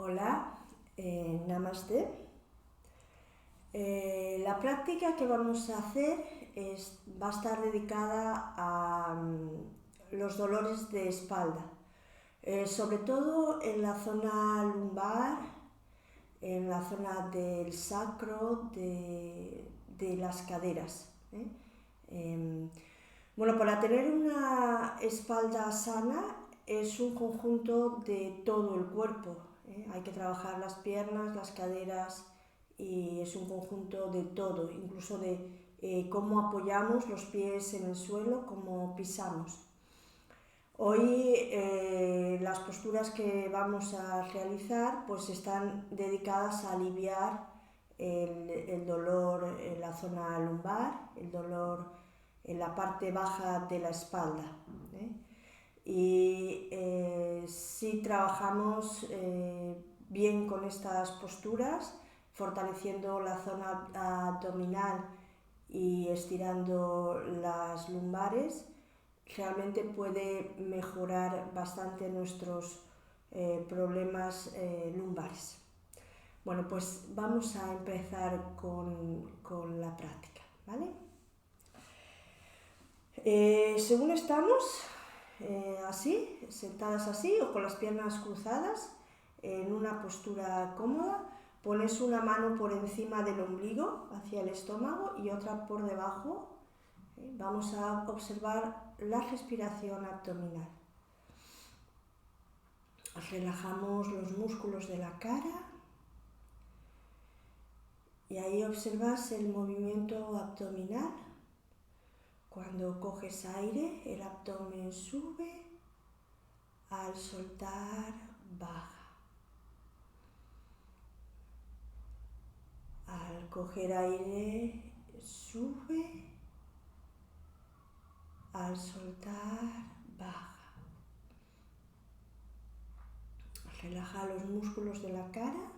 Hola, Namaste. La práctica que vamos a hacer va a estar dedicada a los dolores de espalda, sobre todo en la zona lumbar, en la zona del sacro, de las caderas. Bueno, para tener una espalda sana es un conjunto de todo el cuerpo. Hay que trabajar las piernas, las caderas y es un conjunto de todo, incluso de cómo apoyamos los pies en el suelo, cómo pisamos. Hoy las posturas que vamos a realizar pues están dedicadas a aliviar el dolor en la zona lumbar, el dolor en la parte baja de la espalda. Y si trabajamos bien con estas posturas, fortaleciendo la zona abdominal y estirando las lumbares, realmente puede mejorar bastante nuestros problemas lumbares. Bueno, pues vamos a empezar con la práctica, ¿vale? Según estamos, así, sentadas así o con las piernas cruzadas, en una postura cómoda, pones una mano por encima del ombligo hacia el estómago y otra por debajo. Vamos a observar la respiración abdominal. Relajamos los músculos de la cara y ahí observas el movimiento abdominal. Cuando coges aire, el abdomen sube, al soltar, baja. Al coger aire, sube, al soltar, baja. Relaja los músculos de la cara.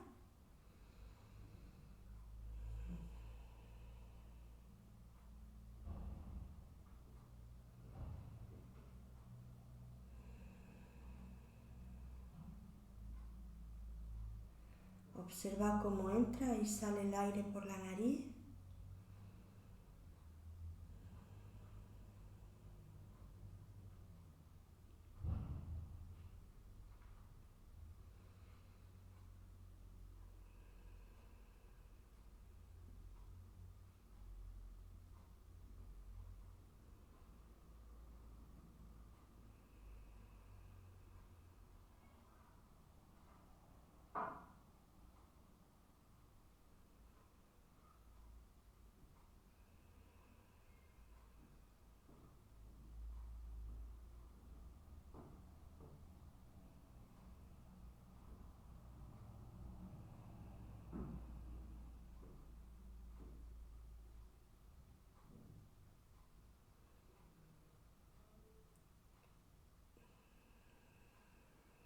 Observa cómo entra y sale el aire por la nariz.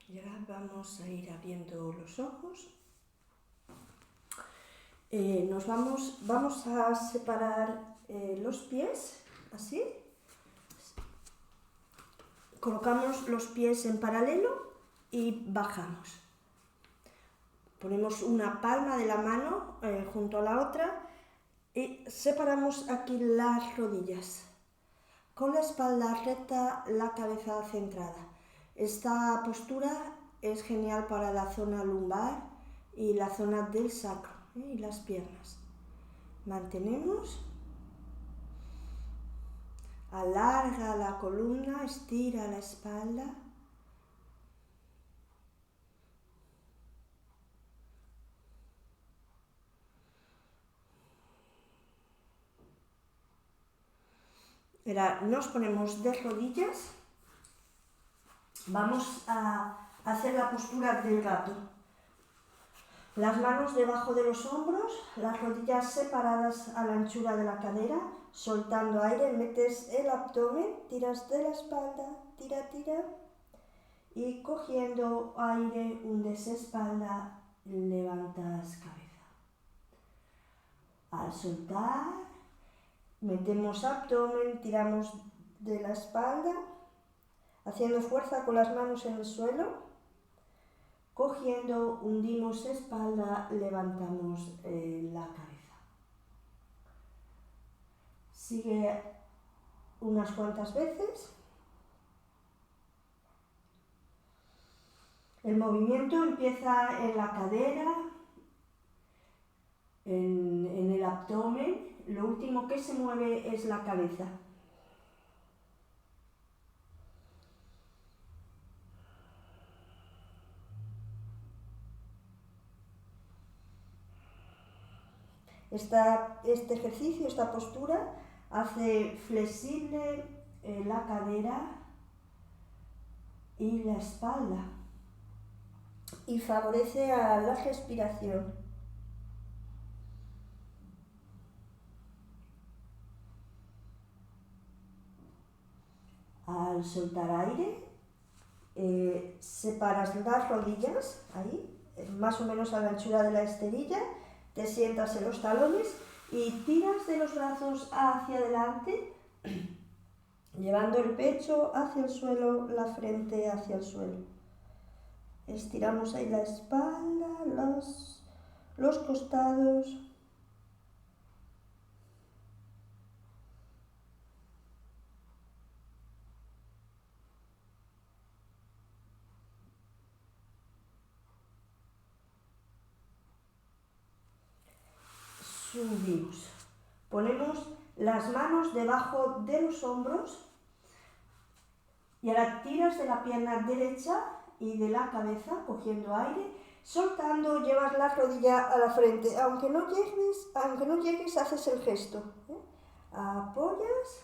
Y ahora vamos a ir abriendo los ojos. Vamos a separar los pies, así. Colocamos los pies en paralelo y bajamos. Ponemos una palma de la mano junto a la otra y separamos aquí las rodillas. Con la espalda recta, la cabeza centrada. Esta postura es genial para la zona lumbar y la zona del sacro y las piernas. Mantenemos. Alarga la columna, estira la espalda. Ahora nos ponemos de rodillas. Vamos a hacer la postura del gato. Las manos debajo de los hombros, las rodillas separadas a la anchura de la cadera, soltando aire, metes el abdomen, tiras de la espalda, tira, y cogiendo aire, hundes espalda, levantas cabeza. Al soltar, metemos abdomen, tiramos de la espalda, haciendo fuerza con las manos en el suelo. cogiendo, hundimos espalda, levantamos la cabeza. Sigue unas cuantas veces. El movimiento empieza en la cadera, en el abdomen. Lo último que se mueve es la cabeza. Este ejercicio, esta postura, hace flexible la cadera y la espalda y favorece a la respiración. Al soltar aire, separas las rodillas, ahí, más o menos a la anchura de la esterilla, te sientas en los talones y tiras de los brazos hacia adelante, llevando el pecho hacia el suelo, la frente hacia el suelo. Estiramos ahí la espalda, los costados. Subimos. Ponemos las manos debajo de los hombros y ahora tiras de la pierna derecha y de la cabeza, cogiendo aire, soltando, llevas la rodilla a la frente. Aunque no llegues, haces el gesto. Apoyas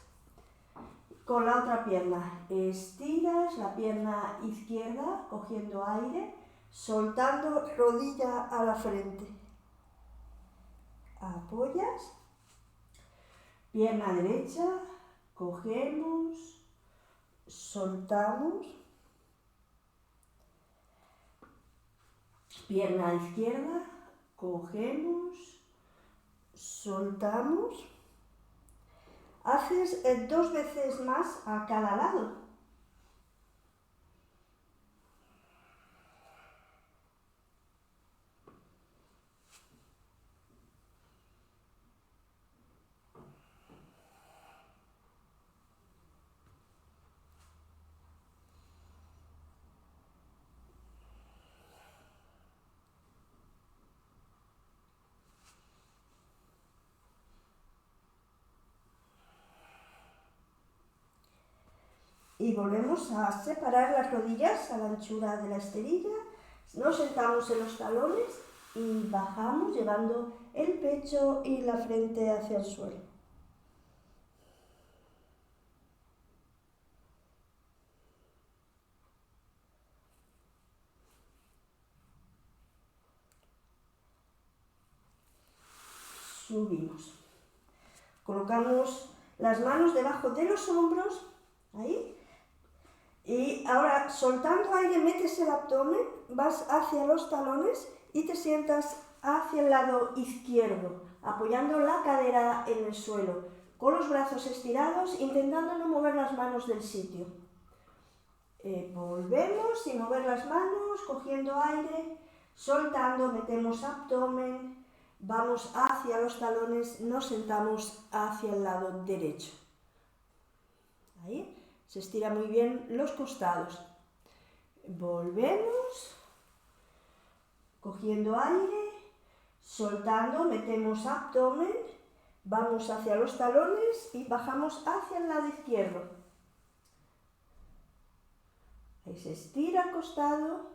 con la otra pierna. Estiras la pierna izquierda, cogiendo aire, soltando, rodilla a la frente. Apoyas, pierna derecha, cogemos, soltamos, pierna izquierda, cogemos, soltamos. Haces 2 veces más a cada lado. Y volvemos a separar las rodillas a la anchura de la esterilla, nos sentamos en los talones y bajamos llevando el pecho y la frente hacia el suelo. Subimos. Colocamos las manos debajo de los hombros, ahí. Y ahora, soltando aire, metes el abdomen, vas hacia los talones y te sientas hacia el lado izquierdo, apoyando la cadera en el suelo, con los brazos estirados, intentando no mover las manos del sitio. Volvemos sin mover las manos, cogiendo aire, soltando, metemos abdomen, vamos hacia los talones, nos sentamos hacia el lado derecho. Ahí. Se estira muy bien los costados. Volvemos, cogiendo aire, soltando, metemos abdomen, vamos hacia los talones y bajamos hacia el lado izquierdo. Ahí se estira el costado.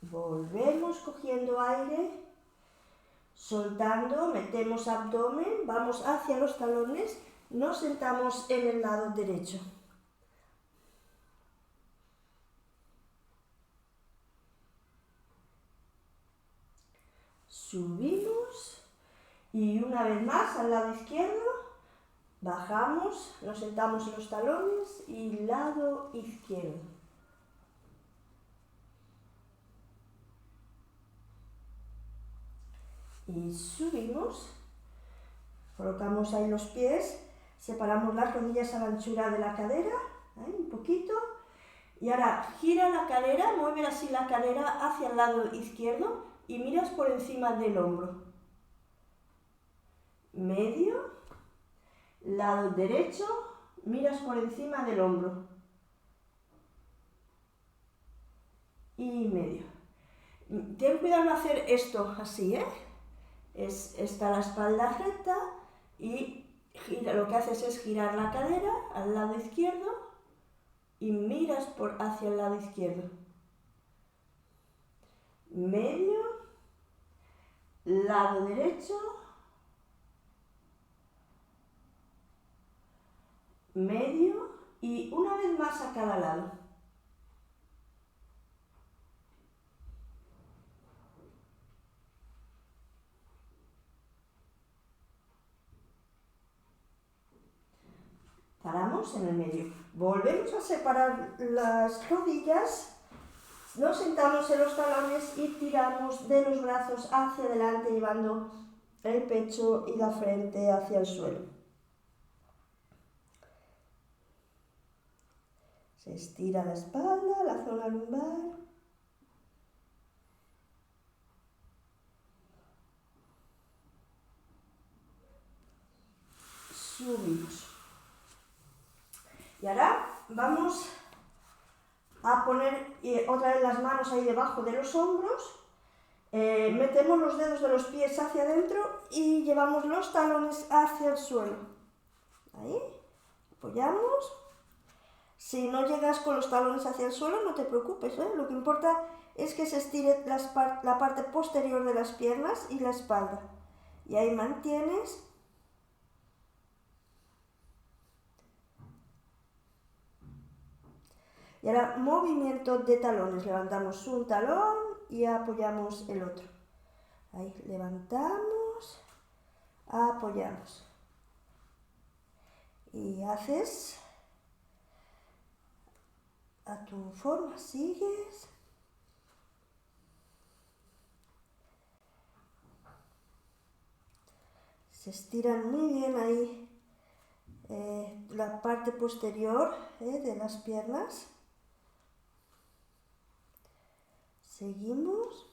Volvemos cogiendo aire. Soltando, metemos abdomen, vamos hacia los talones, nos sentamos en el lado derecho. Subimos y una vez más al lado izquierdo, bajamos, nos sentamos en los talones y lado izquierdo. Y subimos, colocamos ahí los pies, separamos las rodillas a la anchura de la cadera, Ahí, un poquito. Y ahora gira la cadera, mueve así la cadera hacia el lado izquierdo y miras por encima del hombro. Medio, lado derecho, miras por encima del hombro. Y medio. Ten cuidado en hacer esto así, ¿eh? Está la espalda recta y lo que haces es girar la cadera al lado izquierdo y miras hacia el lado izquierdo. Medio, lado derecho, medio y una vez más a cada lado. Paramos en el medio. Volvemos a separar las rodillas. Nos sentamos en los talones y tiramos de los brazos hacia adelante, llevando el pecho y la frente hacia el suelo. Se estira la espalda, la zona lumbar. Subimos. Y ahora vamos a poner otra vez las manos ahí debajo de los hombros. Metemos los dedos de los pies hacia adentro y llevamos los talones hacia el suelo. Ahí, apoyamos. Si no llegas con los talones hacia el suelo, no te preocupes, ¿eh? Lo que importa es que se estire la parte posterior de las piernas y la espalda. Y ahí mantienes. Y ahora movimiento de talones. Levantamos un talón y apoyamos el otro. Ahí levantamos, apoyamos. Y haces a tu forma, sigues. Se estiran muy bien ahí la parte posterior de las piernas. Seguimos.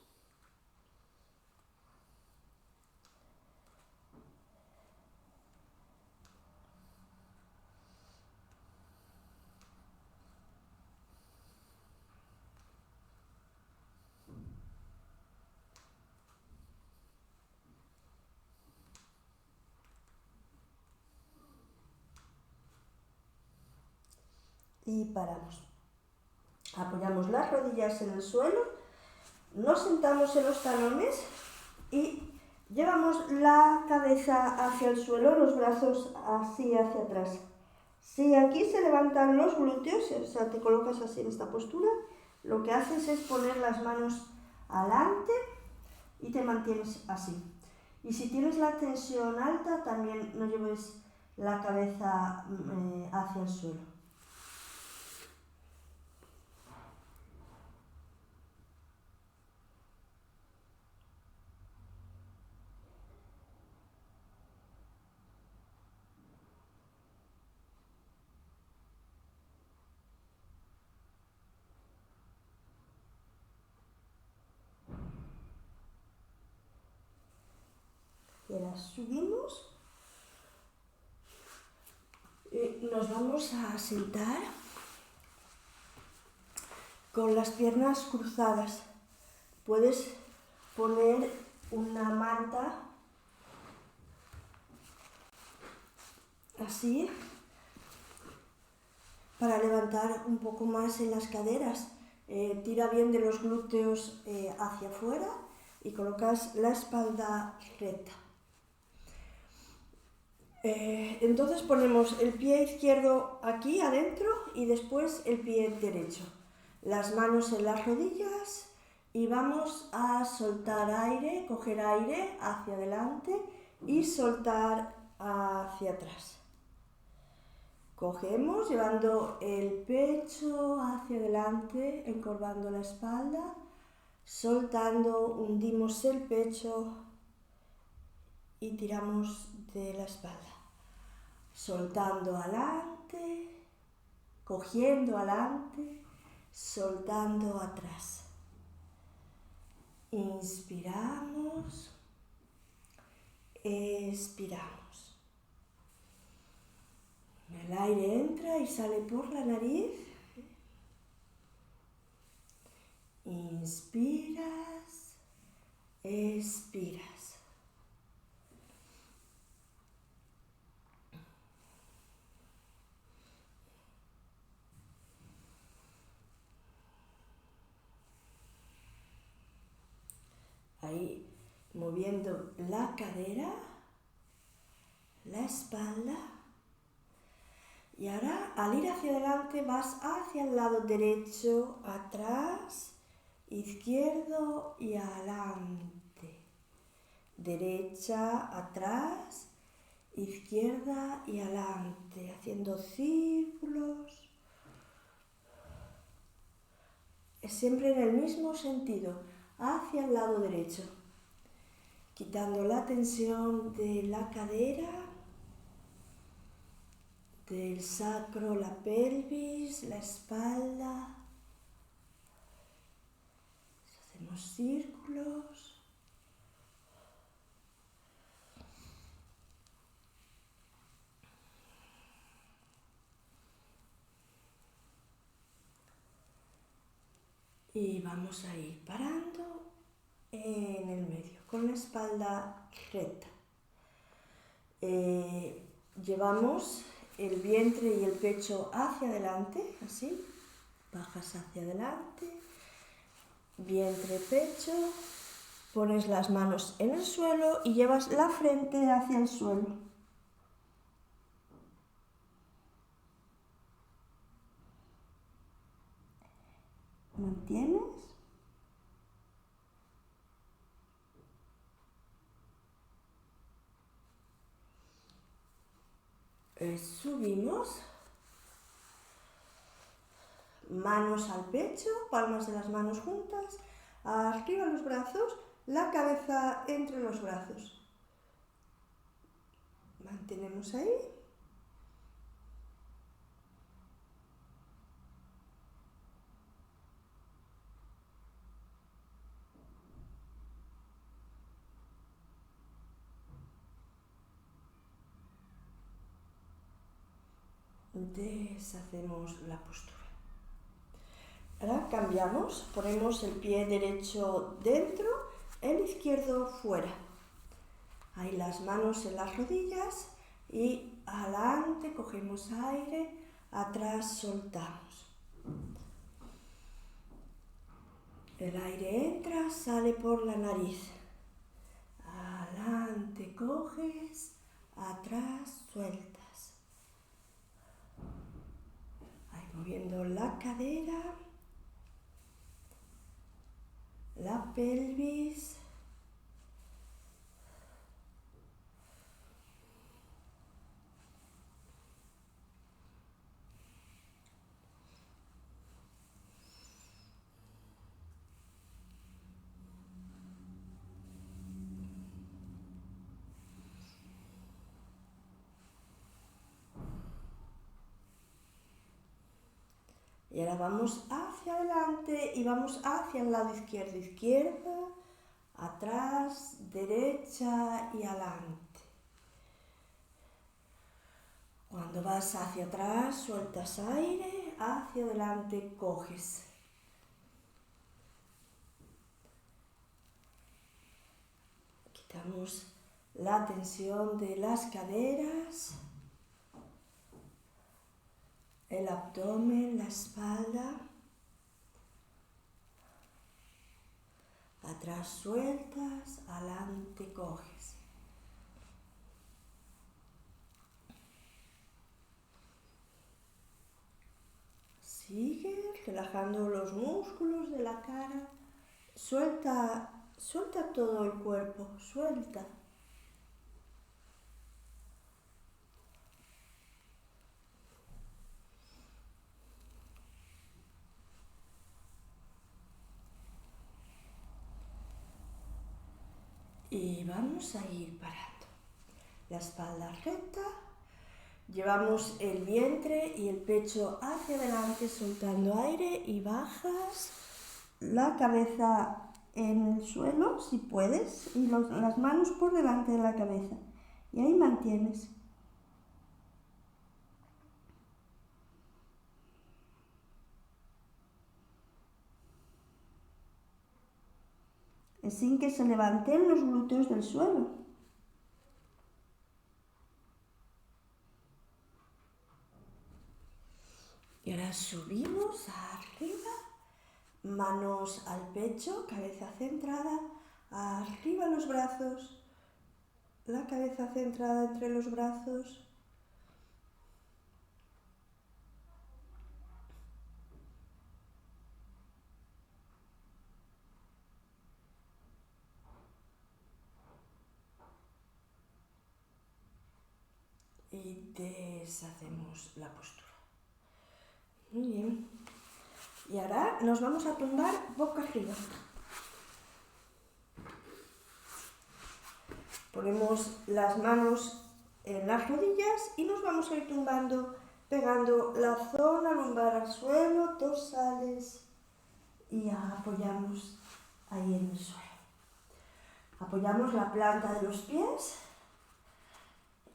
Y paramos. Apoyamos las rodillas en el suelo, nos sentamos en los talones y llevamos la cabeza hacia el suelo, los brazos así hacia atrás. Si aquí se levantan los glúteos, o sea, te colocas así en esta postura, lo que haces es poner las manos adelante y te mantienes así. Y si tienes la tensión alta, también no lleves la cabeza hacia el suelo. Y ahora subimos y nos vamos a sentar con las piernas cruzadas. Puedes poner una manta así para levantar un poco más en las caderas. Tira bien de los glúteos hacia afuera y colocas la espalda recta. Entonces ponemos el pie izquierdo aquí adentro y después el pie derecho. Las manos en las rodillas y vamos a soltar aire, coger aire hacia adelante y soltar hacia atrás. Cogemos llevando el pecho hacia adelante, encorvando la espalda, soltando, hundimos el pecho y tiramos de la espalda. Soltando adelante cogiendo adelante, soltando atrás. Inspiramos, expiramos. El aire entra y sale por la nariz. Inspiras, expiras. Ahí, moviendo la cadera, la espalda. Y ahora, al ir hacia adelante, vas hacia el lado derecho, atrás, izquierdo y adelante. Derecha, atrás, izquierda y adelante, haciendo círculos. Es siempre en el mismo sentido, hacia el lado derecho. Quitando la tensión de la cadera, del sacro, la pelvis, la espalda. Hacemos círculos. Y vamos a ir parando en el medio, con la espalda recta. Llevamos el vientre y el pecho hacia adelante, así. Bajas hacia adelante, vientre, pecho. Pones las manos en el suelo y llevas la frente hacia el suelo. Mantienes. Subimos. Manos al pecho, palmas de las manos juntas. Arriba los brazos, la cabeza entre los brazos. Mantenemos ahí. Deshacemos la postura. Ahora cambiamos, ponemos el pie derecho dentro, el izquierdo fuera. Ahí las manos en las rodillas y adelante cogemos aire, atrás soltamos. El aire entra, sale por la nariz. Adelante coges, atrás sueltas. Moviendo la cadera, la pelvis, y ahora vamos hacia adelante y vamos hacia el lado izquierdo, izquierda, atrás, derecha y adelante. Cuando vas hacia atrás, sueltas aire, hacia adelante coges. Quitamos la tensión de las caderas, el abdomen, la espalda. Atrás sueltas, adelante coges. Sigue relajando los músculos de la cara. Suelta todo el cuerpo, suelta. Y vamos a ir parando. La espalda recta, Llevamos el vientre y el pecho hacia adelante soltando aire y bajas la cabeza en el suelo si puedes y las manos por delante de la cabeza y ahí mantienes. Sin que se levanten los glúteos del suelo. Y ahora subimos arriba, manos al pecho, cabeza centrada, arriba los brazos, la cabeza centrada entre los brazos. Y deshacemos la postura. Muy bien. Y ahora nos vamos a tumbar boca arriba. Ponemos las manos en las rodillas y nos vamos a ir tumbando, pegando la zona lumbar al suelo, dorsales y apoyamos ahí en el suelo. Apoyamos la planta de los pies.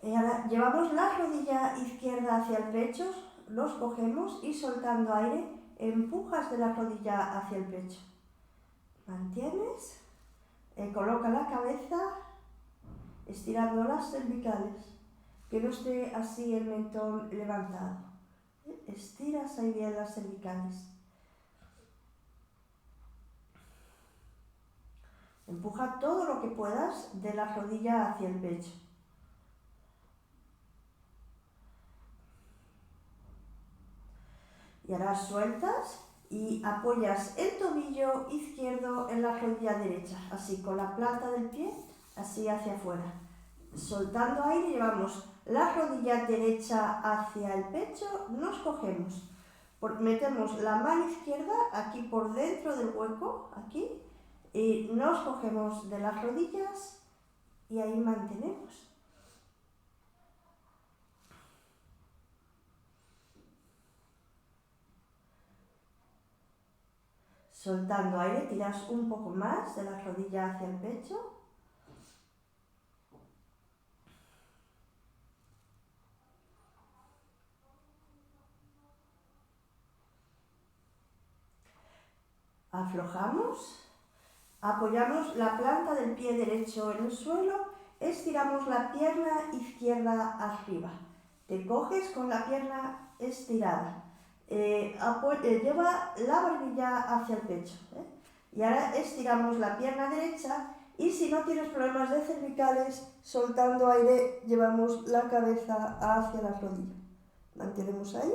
Y ahora llevamos la rodilla izquierda hacia el pecho, los cogemos y soltando aire, empujas de la rodilla hacia el pecho. Mantienes, coloca la cabeza estirando las cervicales, que no esté así el mentón levantado. Estiras ahí bien las cervicales. Empuja todo lo que puedas de la rodilla hacia el pecho. Y ahora sueltas y apoyas el tobillo izquierdo en la rodilla derecha, así con la planta del pie, así hacia afuera. Soltando aire llevamos la rodilla derecha hacia el pecho, nos cogemos. Metemos la mano izquierda aquí por dentro del hueco, aquí, y nos cogemos de las rodillas y ahí mantenemos. Soltando aire, tiras un poco más de la rodilla hacia el pecho. Aflojamos, apoyamos la planta del pie derecho en el suelo, estiramos la pierna izquierda arriba. Te coges con la pierna estirada. Lleva la barbilla hacia el pecho. Y ahora estiramos la pierna derecha y si no tienes problemas de cervicales, soltando aire, llevamos la cabeza hacia la rodilla. Mantenemos ahí.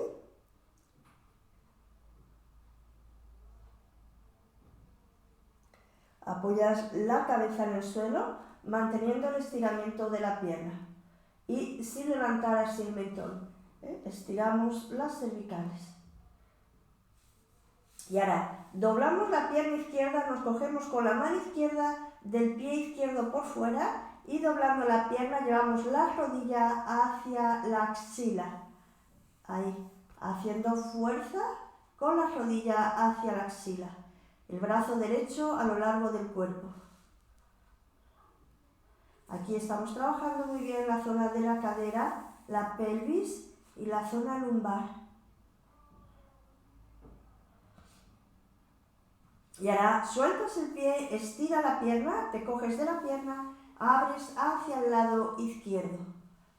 Apoyas la cabeza en el suelo, manteniendo el estiramiento de la pierna y sin levantar así el mentón. Estiramos las cervicales. Y ahora, doblamos la pierna izquierda, nos cogemos con la mano izquierda del pie izquierdo por fuera y doblando la pierna llevamos la rodilla hacia la axila. Ahí, haciendo fuerza con la rodilla hacia la axila. El brazo derecho a lo largo del cuerpo. Aquí estamos trabajando muy bien la zona de la cadera, la pelvis y la zona lumbar. Y ahora sueltas el pie, estira la pierna, te coges de la pierna, abres hacia el lado izquierdo.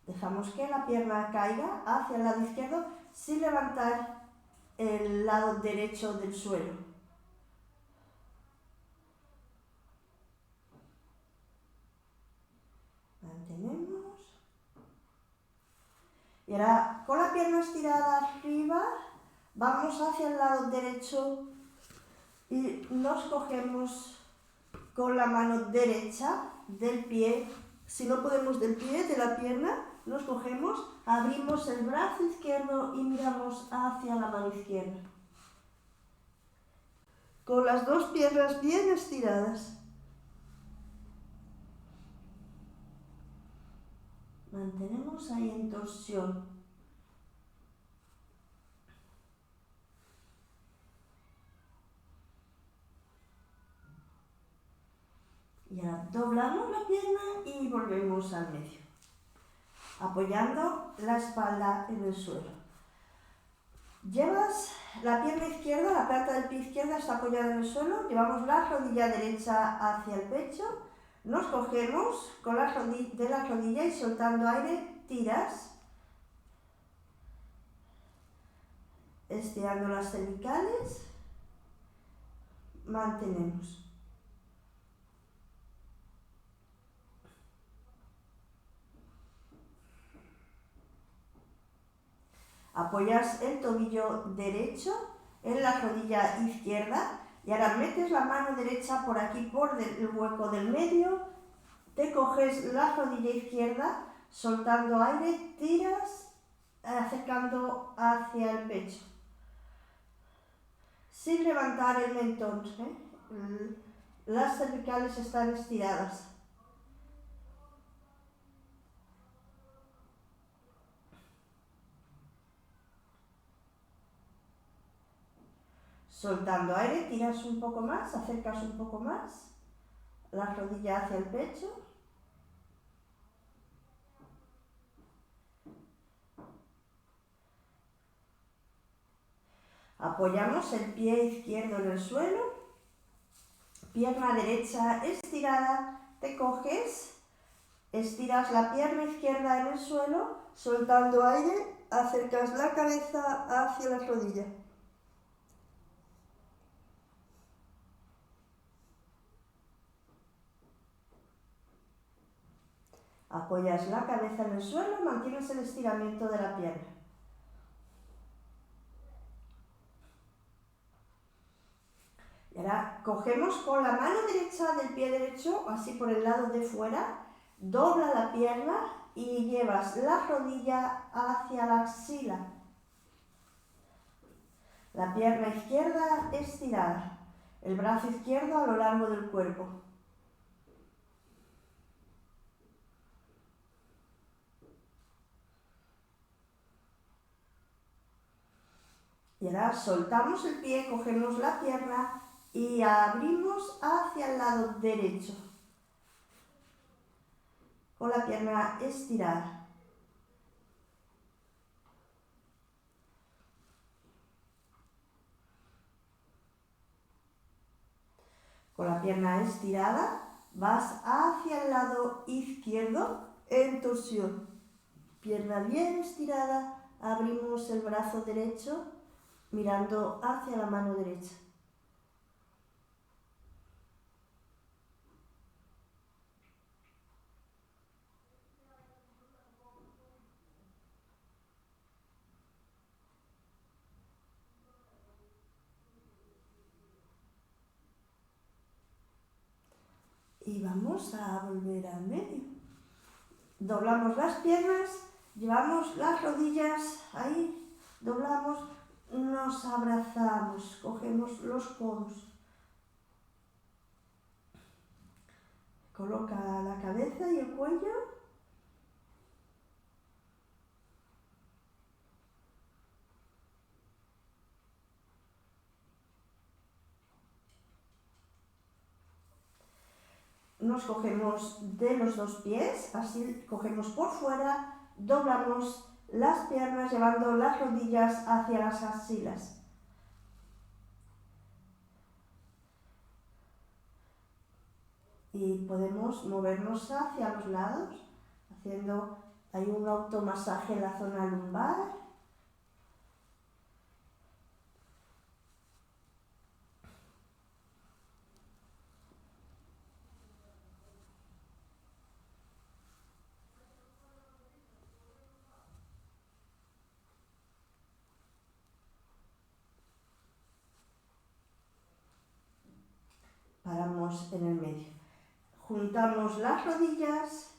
Dejamos que la pierna caiga hacia el lado izquierdo sin levantar el lado derecho del suelo. Mantenemos. Y ahora con la pierna estirada arriba, vamos hacia el lado derecho y nos cogemos con la mano derecha del pie. Si no podemos del pie, de la pierna, nos cogemos, abrimos el brazo izquierdo y miramos hacia la mano izquierda. Con las dos piernas bien estiradas. Mantenemos ahí en torsión. ahora doblamos la pierna y volvemos al medio, apoyando la espalda en el suelo. Llevas la pierna izquierda, la planta del pie izquierda está apoyada en el suelo, llevamos la rodilla derecha hacia el pecho, nos cogemos con de la rodilla y soltando aire tiras, estirando las cervicales, mantenemos. Apoyas el tobillo derecho en la rodilla izquierda y ahora metes la mano derecha por aquí, por el hueco del medio, te coges la rodilla izquierda, soltando aire, tiras, acercando hacia el pecho, sin levantar el mentón, Las cervicales están estiradas. Soltando aire, tiras un poco más, acercas un poco más, la rodilla hacia el pecho. Apoyamos el pie izquierdo en el suelo, pierna derecha estirada, te coges, estiras la pierna izquierda en el suelo, soltando aire, acercas la cabeza hacia la rodilla. Apoyas la cabeza en el suelo, mantienes el estiramiento de la pierna. Y ahora cogemos con la mano derecha del pie derecho, así por el lado de fuera, dobla la pierna y llevas la rodilla hacia la axila. La pierna izquierda estirada, el brazo izquierdo a lo largo del cuerpo. Y ahora soltamos el pie, cogemos la pierna y abrimos hacia el lado derecho, con la pierna estirada. Con la pierna estirada vas hacia el lado izquierdo en torsión. Pierna bien estirada, abrimos el brazo derecho mirando hacia la mano derecha. Y vamos a volver al medio. Doblamos las piernas, llevamos las rodillas ahí, doblamos, nos abrazamos, cogemos los codos. Coloca la cabeza y el cuello. Nos cogemos de los dos pies, así cogemos por fuera, doblamos las piernas llevando las rodillas hacia las axilas. Y podemos movernos hacia los lados, haciendo ahí un automasaje en la zona lumbar. Paramos en el medio. Juntamos las rodillas,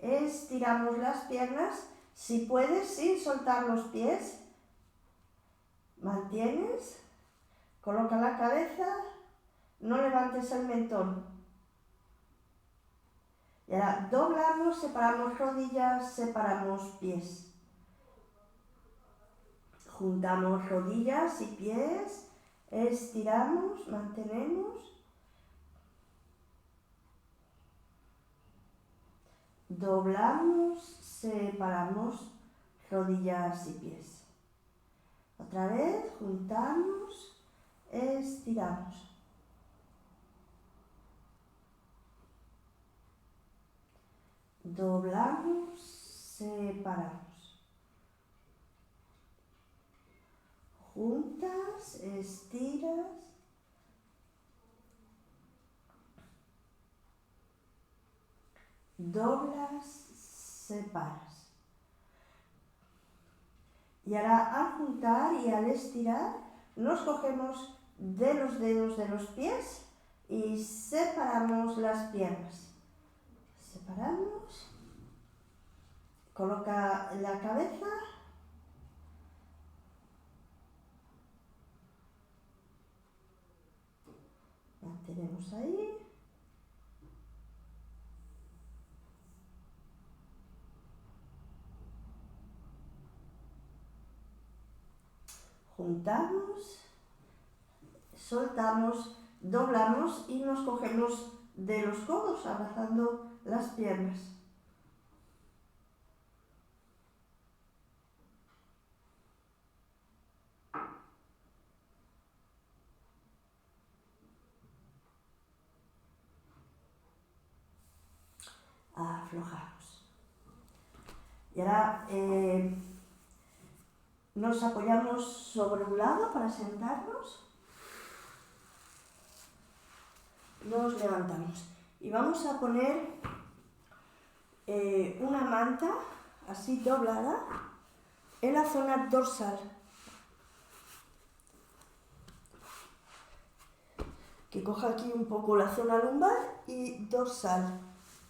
estiramos las piernas, si puedes sin soltar los pies, mantienes, coloca la cabeza, no levantes el mentón. Y ahora doblamos, separamos rodillas, separamos pies. Juntamos rodillas y pies, estiramos, mantenemos. doblamos, separamos rodillas y pies. Otra vez, juntamos, estiramos. Doblamos, separamos. Juntas, estiras. Doblas, separas. Y ahora al juntar y al estirar, nos cogemos de los dedos de los pies y separamos las piernas. Separamos. Coloca la cabeza. Mantenemos ahí. Juntamos, soltamos, doblamos y nos cogemos de los codos abrazando las piernas. Aflojamos. Y ahora nos apoyamos sobre un lado para sentarnos. Nos levantamos y vamos a poner una manta así doblada en la zona dorsal. Que coja aquí un poco la zona lumbar y dorsal.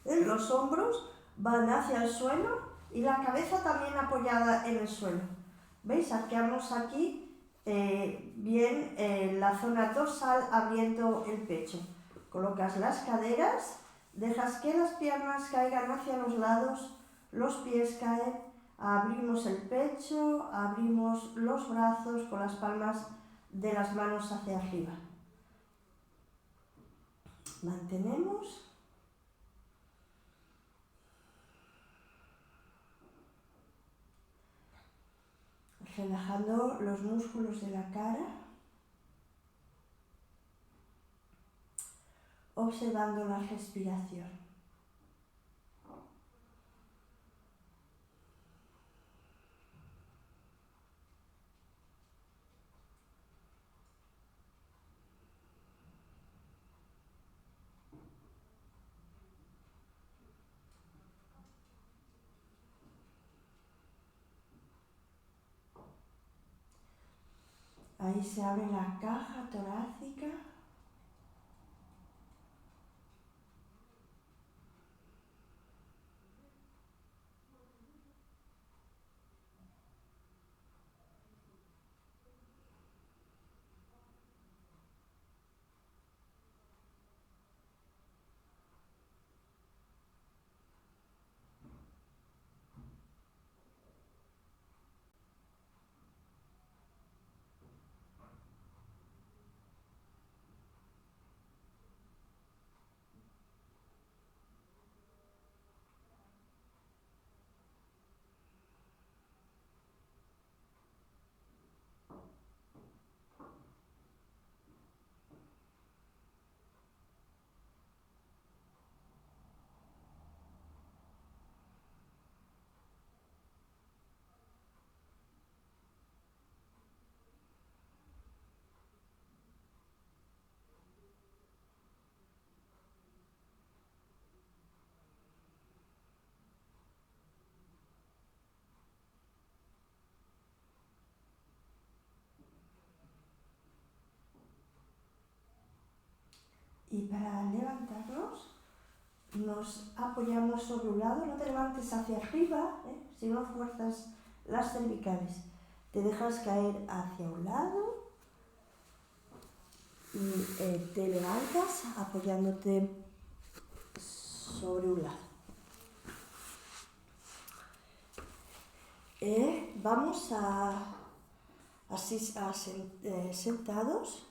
Los hombros van hacia el suelo y la cabeza también apoyada en el suelo. ¿Veis? Arqueamos aquí bien la zona dorsal abriendo el pecho. Colocas las caderas, dejas que las piernas caigan hacia los lados, los pies caen, abrimos el pecho, abrimos los brazos con las palmas de las manos hacia arriba. Mantenemos. Relajando los músculos de la cara, observando la respiración. Ahí se abre la caja torácica. Y para levantarnos, nos apoyamos sobre un lado, no te levantes hacia arriba, si no fuerzas las cervicales. Te dejas caer hacia un lado y te levantas apoyándote sobre un lado. Vamos sentados.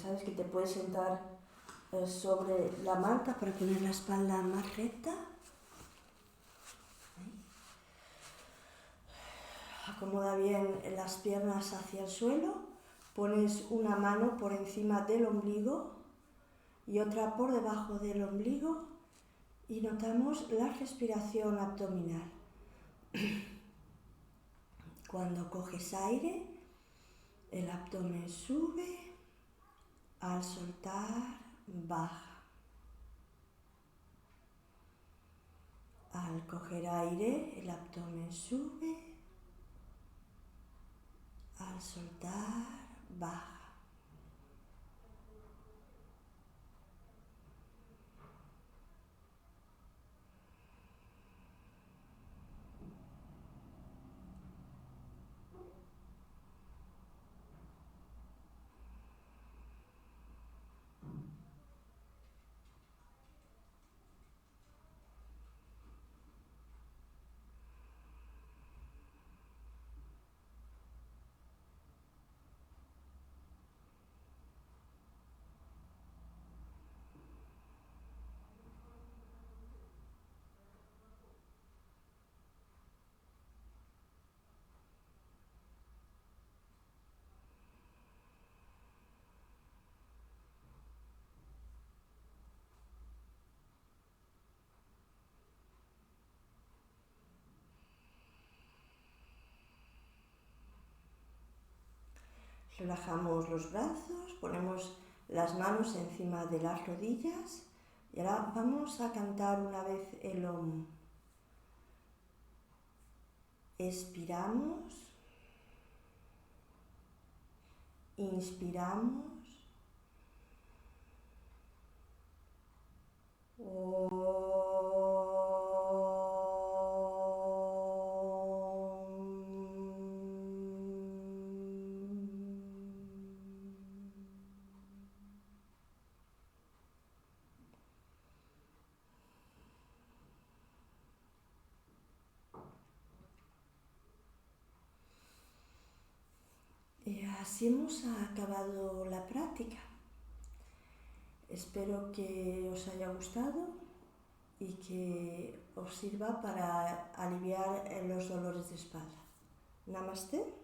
sabes que te puedes sentar sobre la manta para poner la espalda más recta. Acomoda bien las piernas hacia el suelo, pones una mano por encima del ombligo y otra por debajo del ombligo y notamos la respiración abdominal. Cuando coges aire, el abdomen sube, al soltar baja. Al coger aire, el abdomen sube, al soltar baja. Relajamos los brazos, ponemos las manos encima de las rodillas y ahora vamos a cantar una vez el Om. Expiramos, inspiramos, Y así hemos acabado la práctica. Espero que os haya gustado y que os sirva para aliviar los dolores de espalda. Namaste.